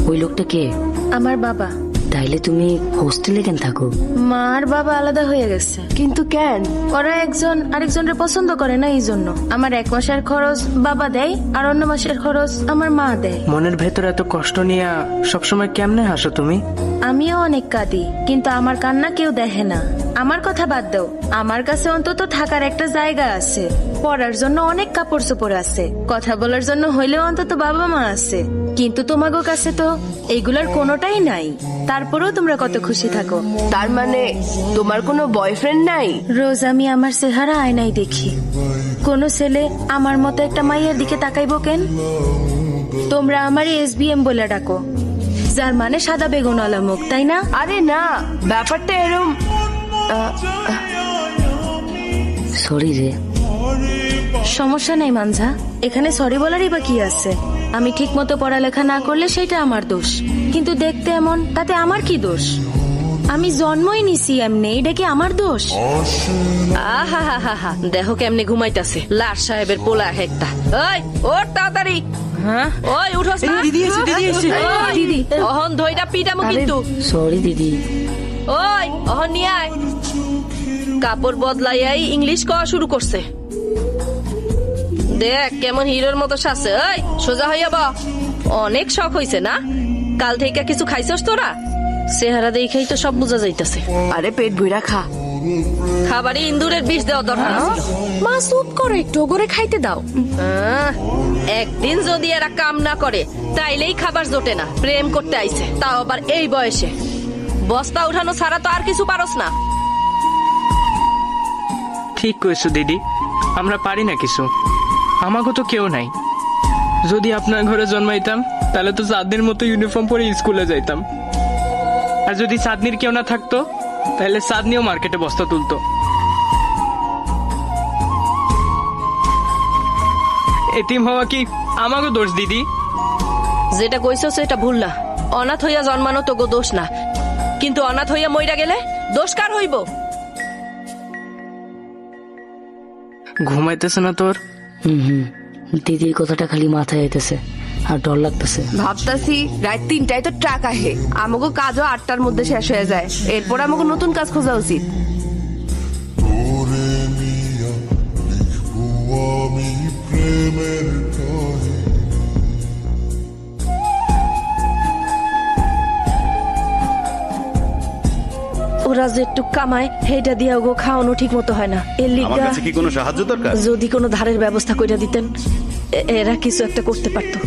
ওই লোকটা কে? আমার বাবা। তাইলে তুমি হোস্টেলে কেন থাকো? মা আর বাবা আলাদা হয়ে গেছে। কিন্তু কেন? ওরা একজন আরেকজনের পছন্দ করে না, এই জন্য। আমার 1 মাসের খরচ বাবা দেয়, আর অন্য মাসের খরচ আমার মা দেয়। মনের ভেতর এত কষ্ট নিয়ে সবসময় কেমনে হাসো তুমি? আমিও অনেক কাঁদি, কিন্তু আমার কান্না কেউ দেখে না। আমার কথা বাদ দাও, আমার কাছে অন্তত থাকার একটা জায়গা আছে, পড়ার জন্য অনেক কাপড় চোপড় আছে, কথা বলার জন্য হইলেও অন্তত বাবা মা আছে। কিন্তু তোমাগো কাছে তো এইগুলার কোনোটাই নাই। তারপরেও তোমরা কত খুশি থাকো। তার মানে তোমার কোনো বয়ফ্রেন্ড নাই? রোজ আমি আমার চেহারা আয়নায় দেখি। কোন ছেলে আমার মতো একটা মাইয়ার দিকে তাকাইবো কেন? তোমরা আমার SBM বলে ডাকো, যার মানে সাদা বেগুনওয়ালা মুখ, তাই না? আরে না, ব্যাপারটা এরম। সরি রে। সমস্যা নেই মানজা, এখানে সরি বলারই বা কি আছে? আমি ঠিক মতো পড়ালেখা না করলে সেটা আমার দোষ, কিন্তু দেখতে এমন, তাতে আমার কি দোষ? আমি জন্মই নিছি এমনি, এটা কি আমার দোষ? আহা হা হা হা, দেখো কেমনে ঘুমাইতাছে লাট সাহেবের পোলা একটা। ওই ওর তাড়াতাড়ি। হ্যাঁ ওই উঠোস না। দিদি এসে, দিদি এসে। ওই, দিদি অহন ধইরা পিটামু কিন্তু। সরি দিদি। ওই অহন নিয়ে আয়। কাপড় বদলাইয়াই ইংলিশ কওয়া শুরু করছে। দেখ কেমন হিরোর মতো সাজছে। ওই সোজা হইয়া বা, অনেক শখ হইছে না? কাল থেকে কিছু খাইছস তোরা? চেহারা দেখেই তো সব বোঝা যাইতাছে। আরে পেট ভইরা খা। খাবারে ইন্দুরের বিষ দেওয়া দরকার ছিল। মা চুপ করো একটু, ওগরে খাইতে দাও। একদিন যদি এরা কাম না করে তাইলেই খাবার জোটে না। প্রেম করতে আইছে, তাও আবার এই বয়সে। বস্তা উঠানো ছাড়া তো আর কিছু পারস না। ঠিক কইছো দিদি, আমরা পারি না কিছু। আমাকে তো কেউ নাই। যদি আপনার ঘরে জন্মাইতাম তাহলে তো চাঁদনির মতো ইউনিফর্ম পরে স্কুলে যাইতাম। আর যদি চাঁদনির কেউ না থাকতো তাহলে চাঁদনিও মার্কেটে বস্তা তুলতো। এতিম হওয়া কি আমাকে দোষ দিদি? যেটা কইছো সেটা ভুল না। অনাথ হইয়া জন্মানো তো গো দোষ না, কিন্তু অনাথ হইয়া মইরা গেলে দোষ কার হইব? ঘুমাইতেছে না তোর? হুম, দিদির কথাটা খালি মাথায় আইতেছে আর ডর লাগতেছে। ভাবতাছি রাত 3টায় তো ট্রাক আহে, আমাকে কাজও 8টার মধ্যে শেষ হয়ে যায়। এরপর আমাকে নতুন কাজ খোঁজা উচিত। ওরা যে একটু কামায় হেটা দিয়া গো খাওয়ানো ঠিক মতো হয় না। এর আমার লিগা কাছে কি কোনো সাহায্য দরকার? যদি কোনো ধারের ব্যবস্থা কইরা দিতেন, এরা কিছু একটা করতে পারতো।